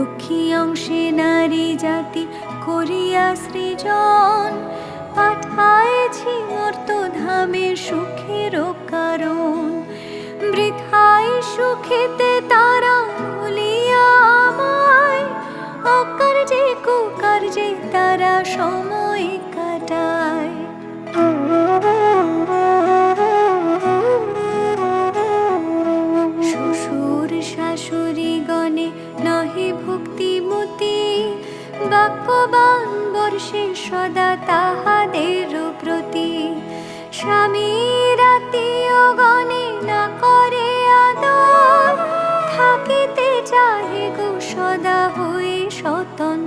দুঃখী অংশে নারী জাতি করিয়া সৃজন, পাঠাইছি মর্তধামে সুখের কারণ। বৃথায় সুখেতে তারা ভুলিয়া আমায়, অকার্যে কুকার্যে তারা সময় কাটায়। শ্বশুর শাশুড়ি গণে নহে ভক্তিমতী, বাক্যবান বর্ষে সদা তাহাদের প্রতি। স্বামীর আত্মীয় গণে না করে আদর, থাকিতে চাহে গো সদা হয়ে স্বতন্ত্র।